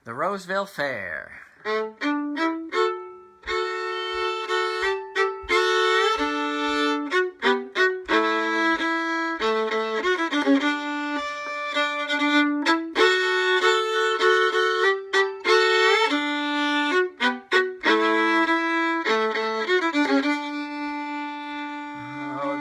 the Roseville Fair. Oh,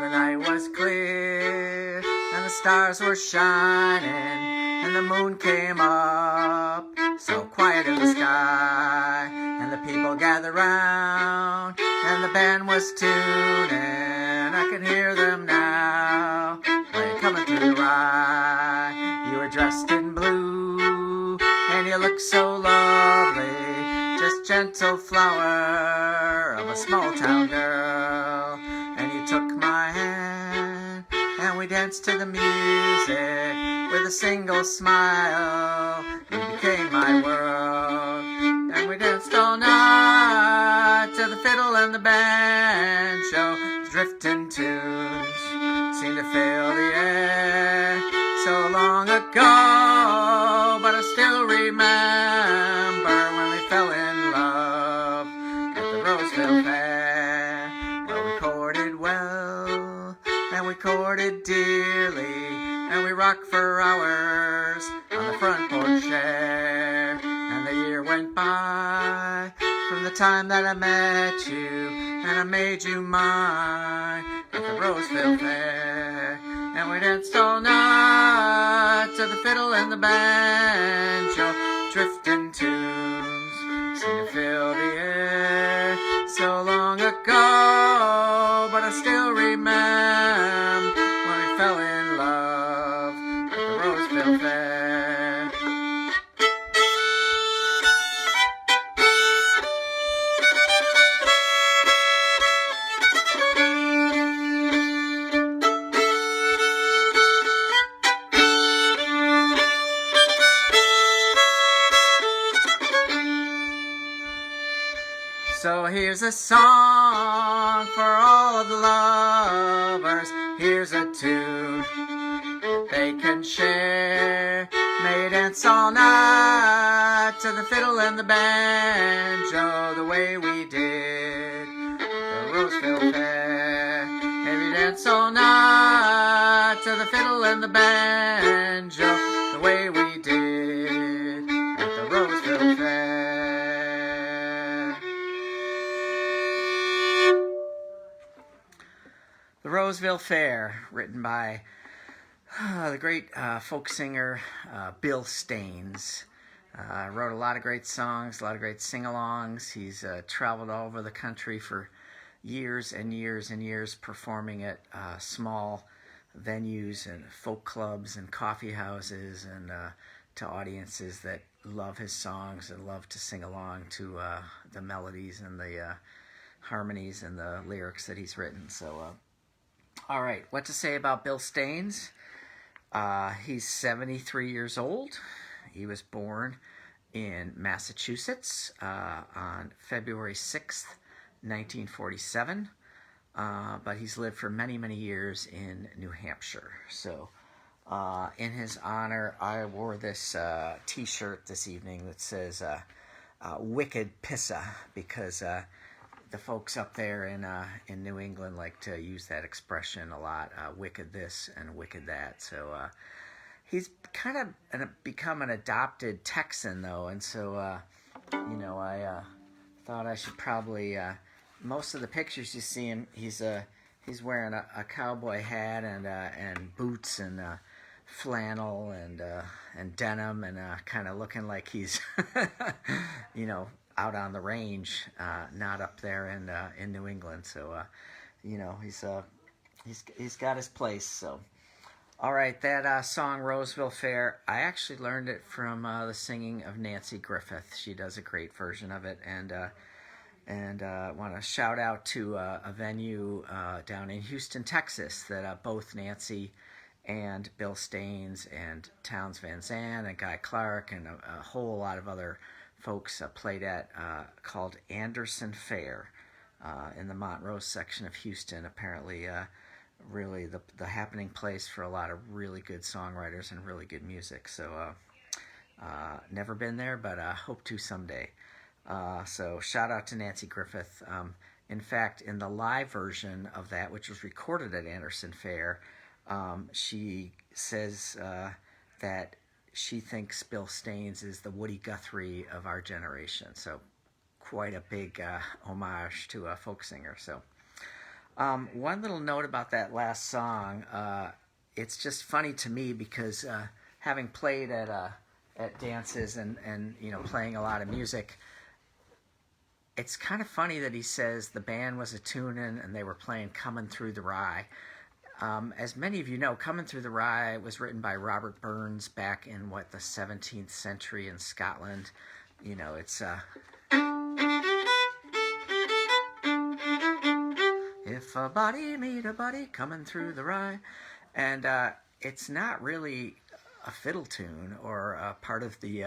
the night was clear, and the stars were shining, and the moon came up, so quiet in the sky, and the people gathered round, and the band was tuning. I can hear them now, playing Coming Through the Rye. You were dressed in blue, and you looked so lovely, just gentle flower of a small town girl. And you took my hand, and we danced to the music with a single smile. You became my world, and we danced all night to the fiddle and the banjo. Drifting tunes seemed to fill the air so long ago, but I still remember when we fell in love at the Roseville Fair. Well, we courted well, and we courted dearly, and we rocked for hours on the front porch chair. And the year went by from the time that I met you, and I made you mine at the Roseville Fair. And we danced all night to the fiddle and the banjo. Drifting tunes seem to fill the air so long ago, but I still remember when we fell in love at the Roseville Fair. So here's a song for all of the lovers. Here's a tune that they can share. May dance all night to the fiddle and the banjo, the way we did the Roseville Fair. Maybe dance all night to the fiddle and the banjo, the way we did at the Roseville Fair. The Roseville Fair, written by the great folk singer Bill Staines. Wrote a lot of great songs, a lot of great sing-alongs. He's traveled all over the country for years and years and years, performing at small venues and folk clubs and coffee houses, and to audiences that love his songs and love to sing along to the melodies and the harmonies and the lyrics that he's written. So, all right, what to say about Bill Staines? He's 73 years old. He was born in Massachusetts on February 6th, 1947. But he's lived for many, many years in New Hampshire. So in his honor, I wore this t-shirt this evening that says Wicked Pissa, because the folks up there in New England like to use that expression a lot, wicked this and wicked that. So he's kind of become an adopted Texan, though, and so I thought I should probably most of the pictures you see him, he's wearing a cowboy hat and boots and flannel and denim, and kind of looking like he's out on the range, not up there in New England. So he's got his place. So all right, that song Roseville Fair, I actually learned it from the singing of Nancy Griffith. She does a great version of it, and I want to shout out to a venue down in Houston, Texas, that both Nancy and Bill Staines and Townes Van Zandt and Guy Clark and a whole lot of other folks played at, called Anderson Fair in the Montrose section of Houston. Apparently really the happening place for a lot of really good songwriters and really good music. So Never been there, but hope to someday. So shout out to Nancy Griffith. In fact, in the live version of that, which was recorded at Anderson Fair, she says that she thinks Bill Staines is the Woody Guthrie of our generation. So quite a big homage to a folk singer. So one little note about that last song, it's just funny to me because having played at dances and playing a lot of music, it's kind of funny that he says the band was a tuning and they were playing Coming Through the Rye. As many of you know, Coming Through the Rye was written by Robert Burns back in, the 17th century in Scotland. It's... If a buddy meet a buddy coming through the rye. And it's not really a fiddle tune or a part of the,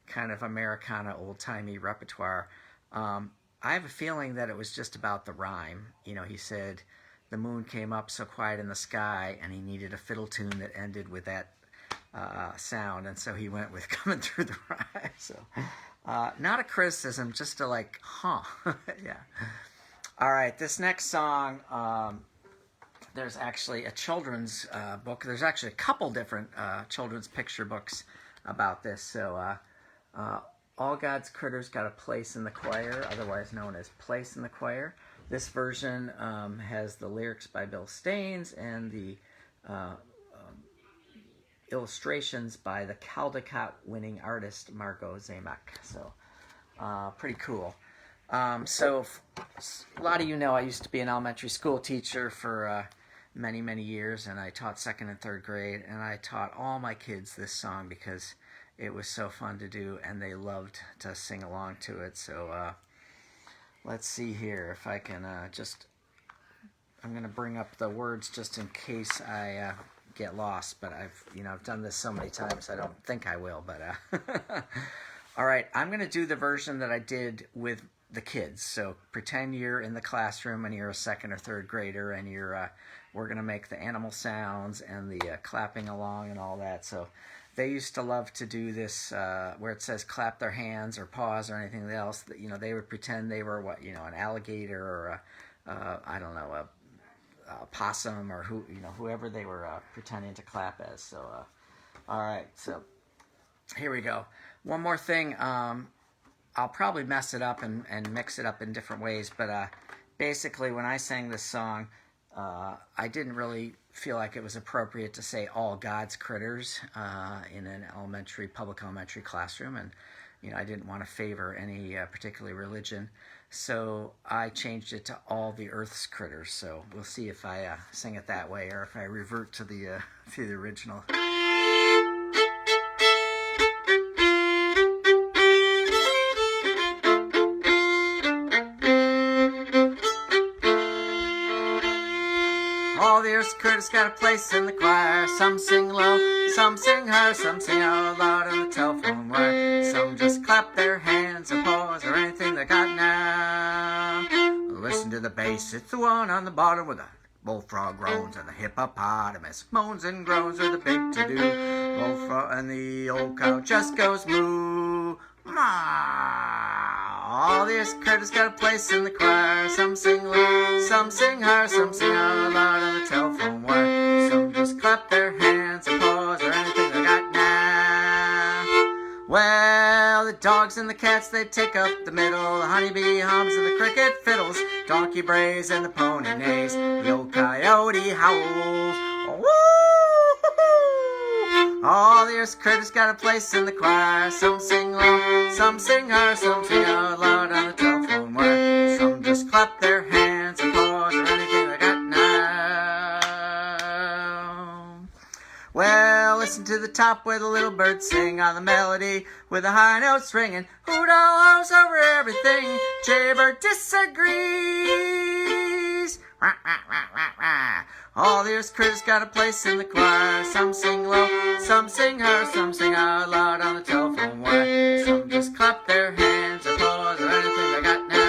kind of Americana old-timey repertoire. I have a feeling that it was just about the rhyme. He said the moon came up so quiet in the sky, and he needed a fiddle tune that ended with that sound, and so he went with Coming Through the Rye. So, not a criticism, just a yeah. All right, this next song, there's actually a children's book. There's actually a couple different children's picture books about this. So, All God's Critters Got a Place in the Choir, otherwise known as Place in the Choir. This version has the lyrics by Bill Staines and the illustrations by the Caldecott winning artist Margot Zamek. So, pretty cool. So a lot of you know I used to be an elementary school teacher for many, many years, and I taught 2nd and 3rd grade, and I taught all my kids this song because it was so fun to do, and they loved to sing along to it. So let's see here if I can I'm going to bring up the words just in case I get lost, but I've done this so many times I don't think I will, but all right, I'm going to do the version that I did with the kids. So pretend you're in the classroom and you're a 2nd or 3rd grader, and we're going to make the animal sounds and the clapping along and all that. So they used to love to do this where it says clap their hands or paws or anything else. They would pretend they were an alligator or I don't know, a possum or whoever they were pretending to clap as. So all right, so here we go. One more thing, I'll probably mess it up and mix it up in different ways, but basically when I sang this song, I didn't really feel like it was appropriate to say all God's critters in an public elementary classroom, and I didn't want to favor any particular religion, so I changed it to all the earth's critters. So we'll see if I sing it that way or if I revert to the original. All the earth's critters got a place in the choir. Some sing low, some sing high, some sing out loud on the telephone wire. Some just clap their hands or paws or anything they got now. Listen to the bass, it's the one on the bottom with the bullfrog groans and the hippopotamus moans and groans with the big to-do. Bullfrog and the old cow just goes moo. All the earth's critters got a place in the choir. Some sing low, some sing high, some sing out loud on the telephone wire. Some just clap their hands and paws or anything they got now. Well, the dogs and the cats, they take up the middle. The honeybee hums and the cricket fiddles. Donkey brays and the pony neighs. The old coyote howls. Woo! All the earth's critters got a place in the choir. Some sing low, some sing high, some sing out loud on the telephone wire. Some just clap their hands and paws or anything they got now. Well, listen to the top where the little birds sing on the melody with the high notes ringing. Hoot all house over everything. Jaybird disagrees. Rah, rah, rah, rah, rah. All the earth's critters got a place in the choir. Some sing low, some sing high, some sing out loud on the telephone wire. Some just clap their hands or paws or anything they got now.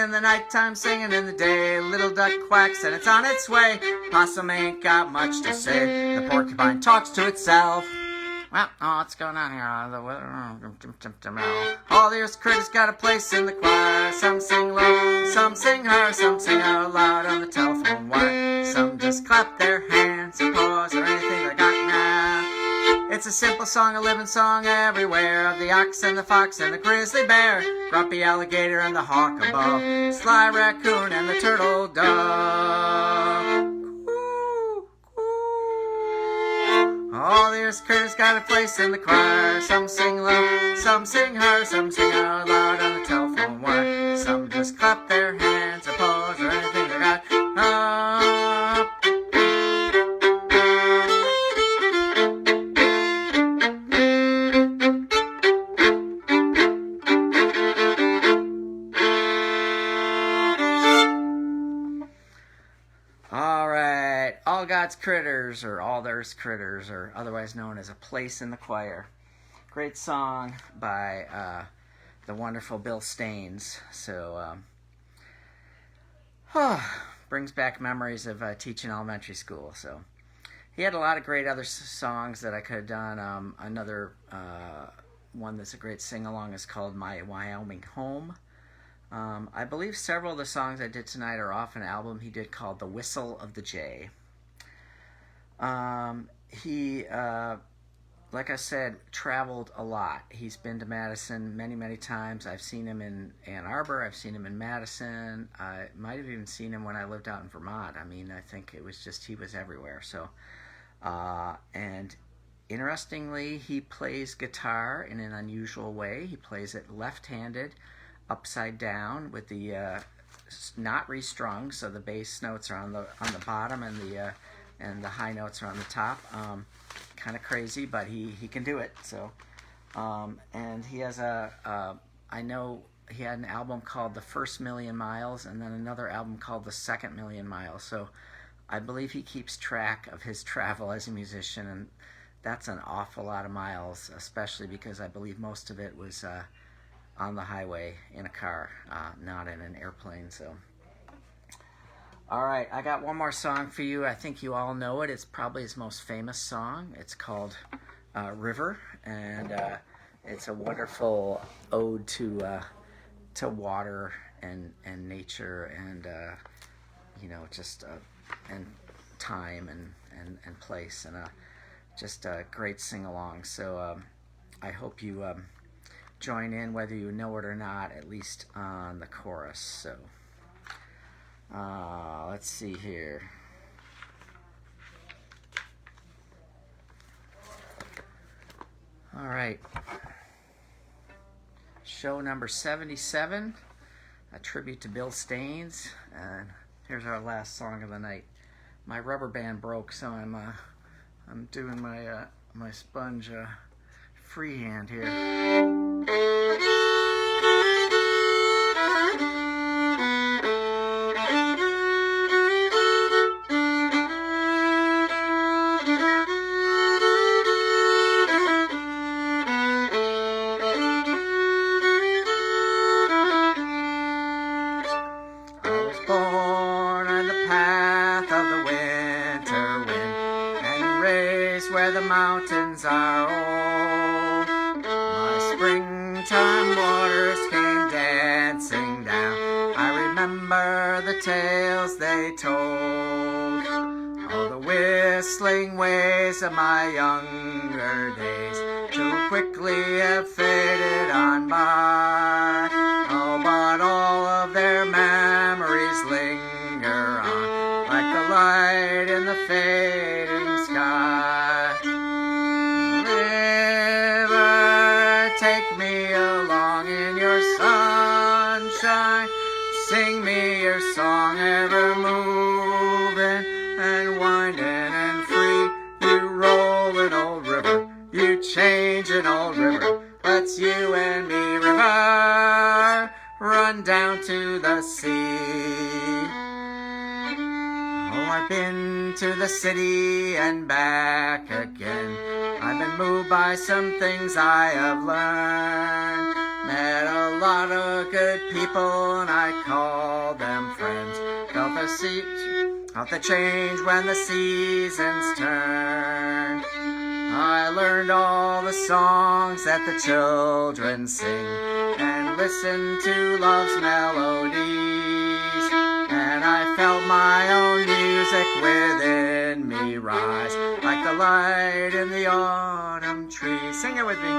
in the nighttime, singing in the day. Little duck quacks and it's on its way. Possum ain't got much to say. The porcupine talks to itself. Well, oh, what's going on here? All these critters got a place in the choir. Some sing low, some sing high, some sing out loud on the telephone wire. Some just clap their hands and paws or anything they got now. It's a simple song, a living song everywhere, of the ox and the fox and the grizzly bear, grumpy alligator and the hawk above, sly raccoon and the turtle dove. All these critters got a place in the choir. Some sing low, some sing high, some sing out loud on the telephone wire. Some just clap their hands or paws or anything they got. All God's Critters, or All There's Critters, or otherwise known as A Place in the Choir. Great song by the wonderful Bill Staines. So, brings back memories of teaching elementary school. So, he had a lot of great other songs that I could have done. Another one that's a great sing-along is called My Wyoming Home. I believe several of the songs I did tonight are off an album he did called The Whistle of the Jay. He, like I said, traveled a lot. He's been to Madison many, many times. I've seen him in Ann Arbor. I've seen him in Madison. I might have even seen him when I lived out in Vermont. I mean, I think it was just, he was everywhere. So, and interestingly, he plays guitar in an unusual way. He plays it left-handed, upside down, with the, not restrung, so the bass notes are on the bottom and the high notes are on the top. Kind of crazy, but he can do it. So, and he has I know he had an album called The First Million Miles, and then another album called The Second Million Miles. So, I believe he keeps track of his travel as a musician, and that's an awful lot of miles, especially because I believe most of it was on the highway in a car, not in an airplane. So. All right, I got one more song for you. I think you all know it. It's probably his most famous song. It's called River, and it's a wonderful ode to water and nature and just and time and place, and just a great sing-along. So I hope you join in, whether you know it or not, at least on the chorus. So. Let's see here. All right. Show number 77, a tribute to Bill Staines. And here's our last song of the night. My rubber band broke, so I'm doing my sponge freehand here. Where the mountains are old, my springtime waters came dancing down. I remember the tales they told, all the whistling ways of my younger days, too quickly have faded on by. Oh, but all of their memories linger on, like the light in the fading sky. Take me along in your sunshine, sing me your song ever moving and winding and free. You roll an old river, you change an old river, let's you and me, river, run down to the sea. Oh, I've been to the city and back again. I've been moved by some things I have learned. Met a lot of good people and I called them friends. Felt the change when the seasons turned. I learned all the songs that the children sing and listened to love's melodies. And I felt my own music within me rise like the light in the autumn tree. Sing it with me.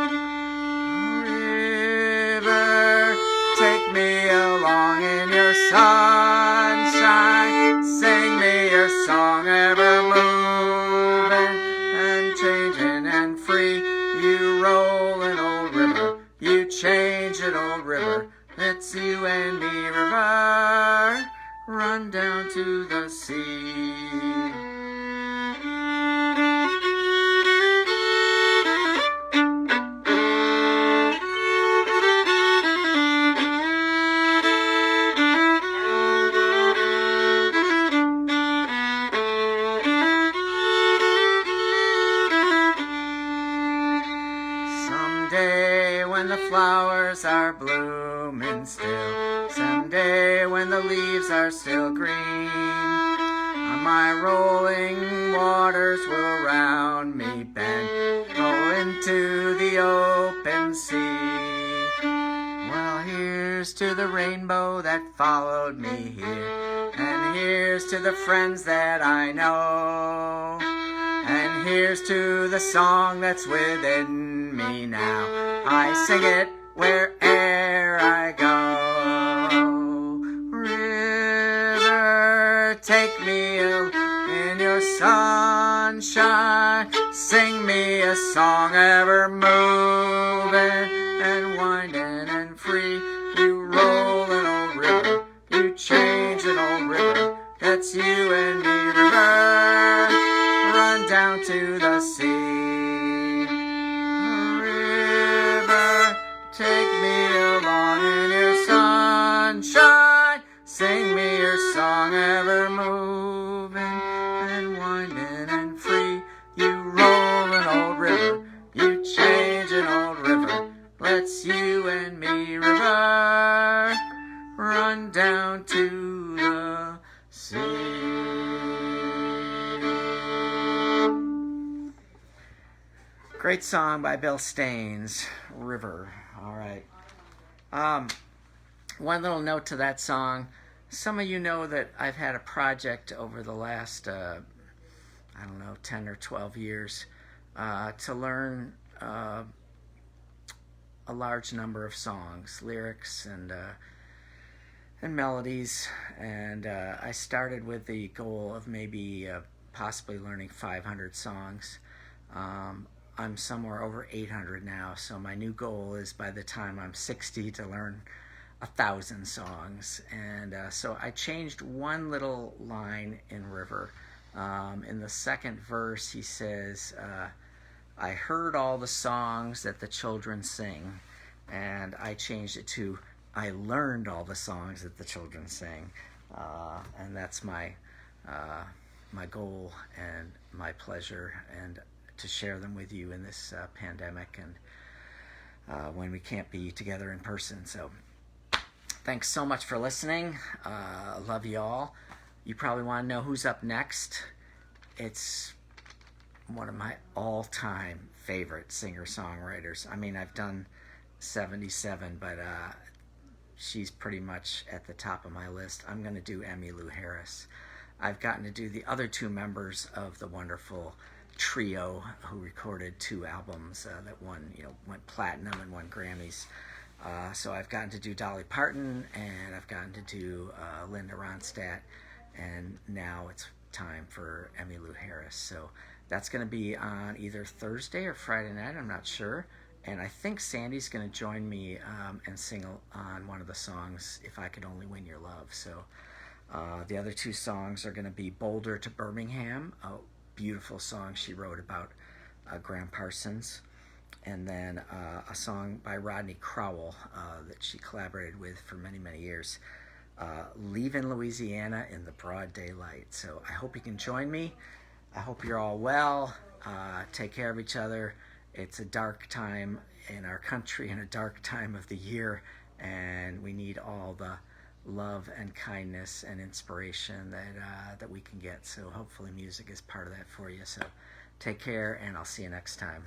River, take me along in your sunshine. Sing me your song, ever moving and changing and free. You roll an old river, you change an old river. It's you and me, river, run down to the sea. Someday when the flowers are blooming still, someday when the leaves are still green, on my rolling waters will round me bend, go into the open sea. Well, here's to the rainbow that followed me here, and here's to the friends that I know, and here's to the song that's within me now. I sing it where'er I go. River, take me in your sunshine. Sing me a song ever moving and winding and free. You roll an old river, you change an old river. That's you and me, river, run down to the sea. Take me along in your sunshine. Sing me your song ever moving and winding and free. You roll an old river, you change an old river. Let's you and me, river, run down to the sea. Great song by Bill Staines, River. All right. One little note to that song. Some of you know that I've had a project over the last, 10 or 12 years to learn a large number of songs, lyrics, and melodies. And I started with the goal of maybe possibly learning 500 songs. I'm somewhere over 800 now, so my new goal is by the time I'm 60 to learn 1,000 songs. And so I changed one little line in River. In the second verse, he says, I heard all the songs that the children sing, and I changed it to, I learned all the songs that the children sing. And that's my goal and my pleasure, and to share them with you in this pandemic and when we can't be together in person. So thanks so much for listening. Love you all. You probably want to know who's up next. It's one of my all-time favorite singer-songwriters. I mean, I've done 77, but she's pretty much at the top of my list. I'm going to do Emmylou Harris. I've gotten to do the other two members of the wonderful trio who recorded 2 albums that went platinum and won Grammys. So I've gotten to do Dolly Parton, and I've gotten to do Linda Ronstadt, and now it's time for Emmylou Harris. So that's going to be on either Thursday or Friday night, I'm not sure. And I think Sandy's going to join me and sing on one of the songs, If I Could Only Win Your Love. So the other 2 songs are going to be Boulder to Birmingham, beautiful song she wrote about Graham Parsons, and then a song by Rodney Crowell that she collaborated with for many, many years, Leaving Louisiana in the Broad Daylight. So I hope you can join me. I hope you're all well. Take care of each other, it's a dark time in our country and a dark time of the year, and we need all the love and kindness and inspiration that we can get. So hopefully music is part of that for you. So take care, and I'll see you next time.